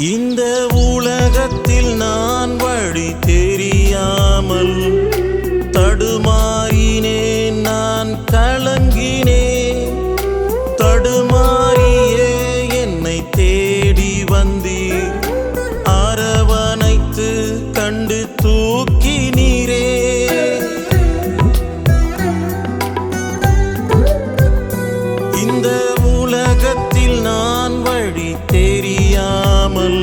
இந்த உலகத்தில் நான் வழி தெரியாமல் தடுமாறினேன், நான் கலங்கினேன். தடுமாறியே என்னை தேடி வந்தீர், அரவணைத்து கண்டு தூக்கினீரே. இந்த உலகத்தில் நான் வழி தெரியாமல்